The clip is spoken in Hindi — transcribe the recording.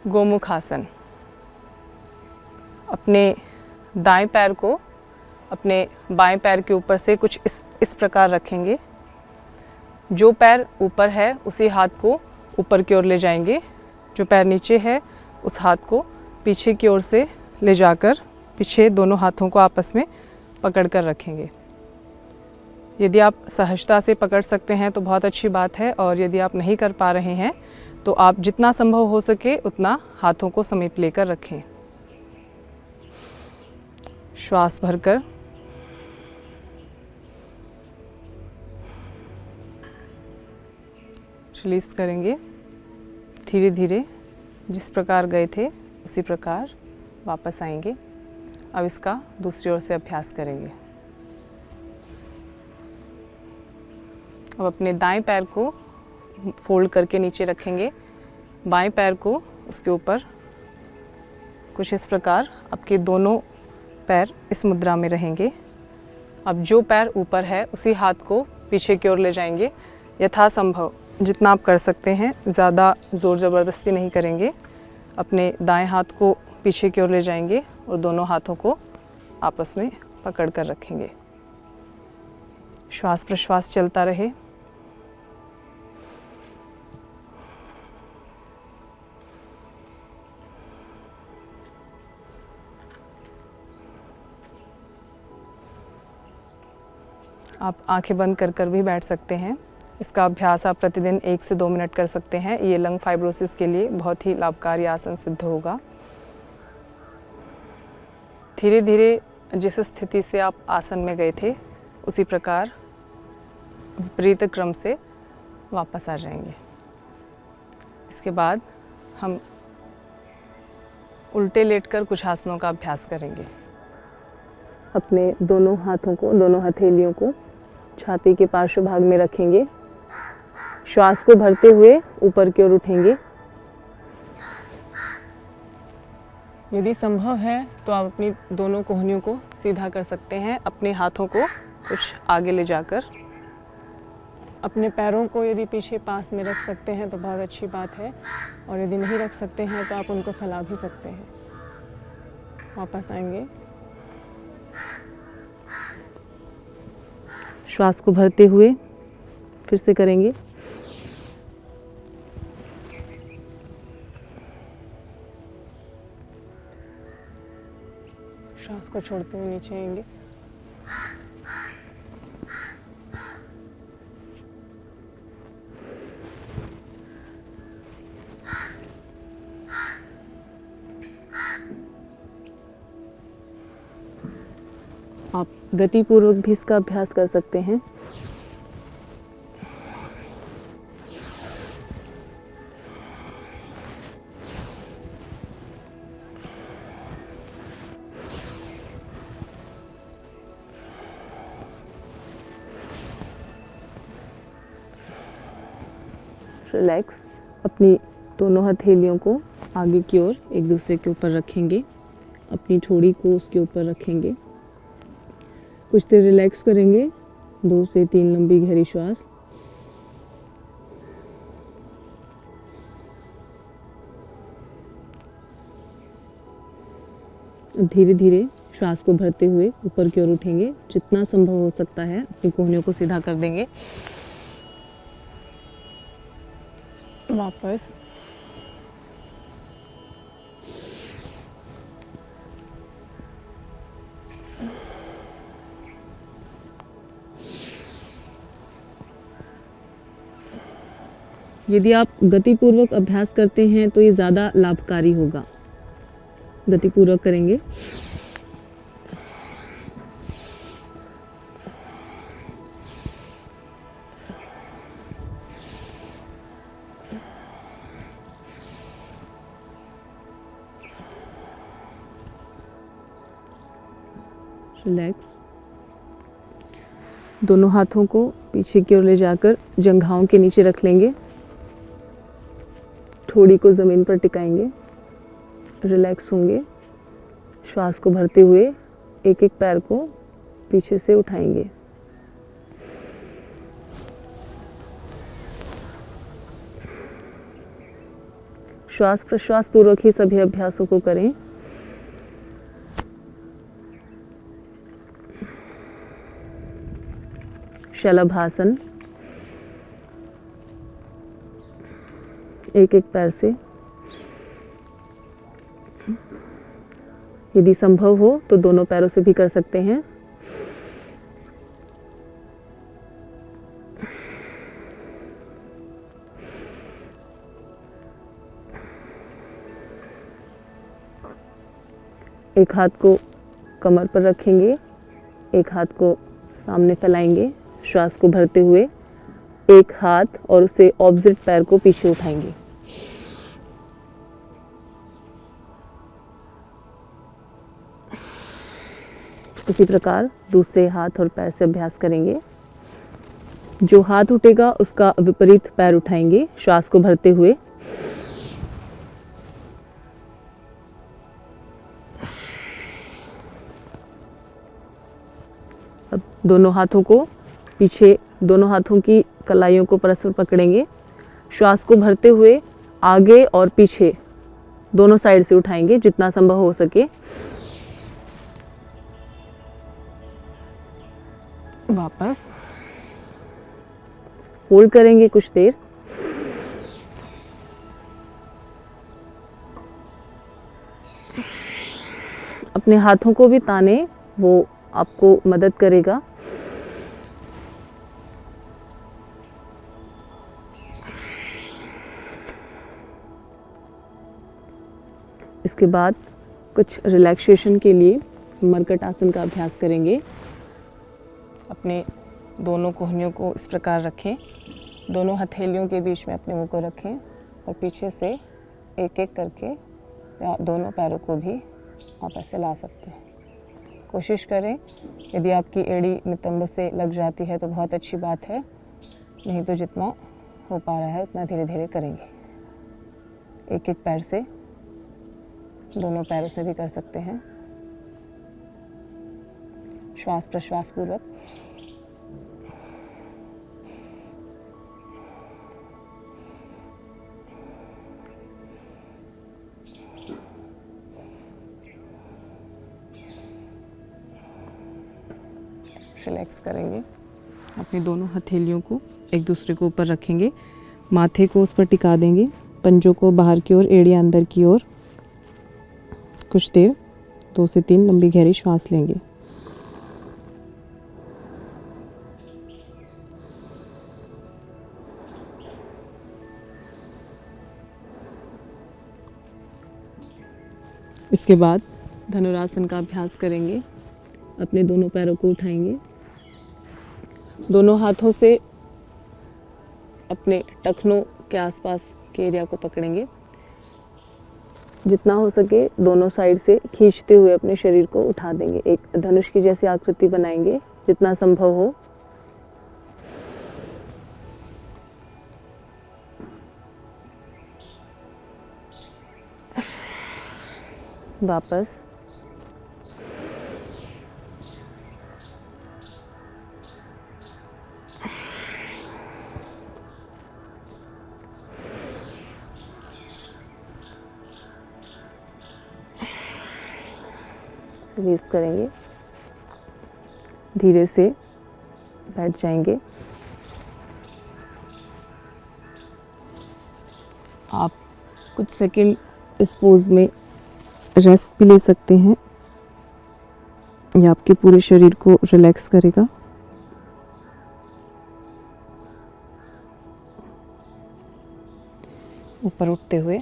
गोमुख आसन। अपने दाएं पैर को अपने बाएं पैर के ऊपर से कुछ इस प्रकार रखेंगे। जो पैर ऊपर है उसी हाथ को ऊपर की ओर ले जाएंगे। जो पैर नीचे है उस हाथ को पीछे की ओर से ले जाकर पीछे दोनों हाथों को आपस में पकड़ कर रखेंगे। यदि आप सहजता से पकड़ सकते हैं तो बहुत अच्छी बात है, और यदि आप नहीं कर पा रहे हैं तो आप जितना संभव हो सके उतना हाथों को समीप लेकर रखें। श्वास भरकर रिलीज करेंगे। धीरे धीरे जिस प्रकार गए थे उसी प्रकार वापस आएंगे। अब इसका दूसरी ओर से अभ्यास करेंगे। अब अपने दाएं पैर को फोल्ड करके नीचे रखेंगे। बाएं पैर को उसके ऊपर कुछ इस प्रकार, आपके दोनों पैर इस मुद्रा में रहेंगे। अब जो पैर ऊपर है उसी हाथ को पीछे की ओर ले जाएंगे। यथासंभव जितना आप कर सकते हैं, ज़्यादा ज़ोर ज़बरदस्ती नहीं करेंगे। अपने दाएं हाथ को पीछे की ओर ले जाएंगे और दोनों हाथों को आपस में पकड़ कर रखेंगे। श्वास प्रश्वास चलता रहे। आप आंखें बंद कर भी बैठ सकते हैं। इसका अभ्यास आप प्रतिदिन 1 से 2 मिनट कर सकते हैं। ये लंग फाइब्रोसिस के लिए बहुत ही लाभकारी आसन सिद्ध होगा। धीरे धीरे जिस स्थिति से आप आसन में गए थे उसी प्रकार विपरीत क्रम से वापस आ जाएंगे। इसके बाद हम उल्टे लेटकर कुछ आसनों का अभ्यास करेंगे। अपने दोनों हाथों को, दोनों हथेलियों को छाती के पार्श्व भाग में रखेंगे। श्वास को भरते हुए ऊपर की ओर उठेंगे। यदि संभव है तो आप अपनी दोनों कोहनियों को सीधा कर सकते हैं। अपने हाथों को कुछ आगे ले जाकर अपने पैरों को यदि पीछे पास में रख सकते हैं तो बहुत अच्छी बात है, और यदि नहीं रख सकते हैं तो आप उनको फैला भी सकते हैं। वापस आएंगे। श्वास को भरते हुए फिर से करेंगे। श्वास को छोड़ते हुए नीचे आएंगे। आप गतिपूर्वक भी इसका अभ्यास कर सकते हैं। रिलैक्स। अपनी दोनों हथेलियों को आगे की ओर एक दूसरे के ऊपर रखेंगे। अपनी ठोड़ी को उसके ऊपर रखेंगे। कुछ देर रिलैक्स करेंगे। 2 से 3 लंबी गहरी श्वास। धीरे धीरे श्वास को भरते हुए ऊपर की ओर उठेंगे। जितना संभव हो सकता है अपनी कोहनियों को सीधा कर देंगे। वापस। यदि आप गतिपूर्वक अभ्यास करते हैं तो ये ज़्यादा लाभकारी होगा। गतिपूर्वक करेंगे। रिलैक्स। दोनों हाथों को पीछे की ओर ले जाकर जंघाओं के नीचे रख लेंगे। ठोड़ी को ज़मीन पर टिकाएंगे। रिलैक्स होंगे। श्वास को भरते हुए एक एक पैर को पीछे से उठाएंगे। श्वास प्रश्वास पूर्वक ही सभी अभ्यासों को करें। शलभासन, एक एक पैर से। यदि संभव हो तो दोनों पैरों से भी कर सकते हैं। एक हाथ को कमर पर रखेंगे, एक हाथ को सामने फैलाएंगे, श्वास को भरते हुए एक हाथ और उसे ऑपोजिट पैर को पीछे उठाएंगे। इसी प्रकार दूसरे हाथ और पैर से अभ्यास करेंगे। जो हाथ उठेगा उसका विपरीत पैर उठाएंगे, श्वास को भरते हुए। अब दोनों हाथों को पीछे, दोनों हाथों की कलाइयों को परस्पर पकड़ेंगे, श्वास को भरते हुए आगे और पीछे दोनों साइड से उठाएंगे जितना संभव हो सके। वापस होल्ड करेंगे कुछ देर। अपने हाथों को भी ताने, वो आपको मदद करेगा। इसके बाद कुछ रिलैक्सेशन के लिए मरकट आसन का अभ्यास करेंगे। अपने दोनों कोहनियों को इस प्रकार रखें, दोनों हथेलियों के बीच में अपने मुंह को रखें और पीछे से एक एक करके या दोनों पैरों को भी आप ऐसे ला सकते हैं। कोशिश करें, यदि आपकी एड़ी नितंब से लग जाती है तो बहुत अच्छी बात है, नहीं तो जितना हो पा रहा है उतना धीरे धीरे करेंगे। एक एक पैर से, दोनों पैरों से भी कर सकते हैं। श्वास प्रश्वास पूर्वक। रिलैक्स करेंगे। अपनी दोनों हथेलियों को एक दूसरे को ऊपर रखेंगे, माथे को उस पर टिका देंगे, पंजों को बाहर की ओर, एड़ियाँ अंदर की ओर। कुछ देर 2 से 3 लंबी गहरी श्वास लेंगे। इसके बाद धनुरासन का अभ्यास करेंगे। अपने दोनों पैरों को उठाएंगे, दोनों हाथों से अपने टखनों के आसपास के एरिया को पकड़ेंगे। जितना हो सके दोनों साइड से खींचते हुए अपने शरीर को उठा देंगे। एक धनुष की जैसी आकृति बनाएंगे जितना संभव हो। वापस रिलीज करेंगे, धीरे से बैठ जाएंगे। आप कुछ सेकंड इस पोज में रेस्ट भी ले सकते हैं, ये आपके पूरे शरीर को रिलैक्स करेगा। ऊपर उठते हुए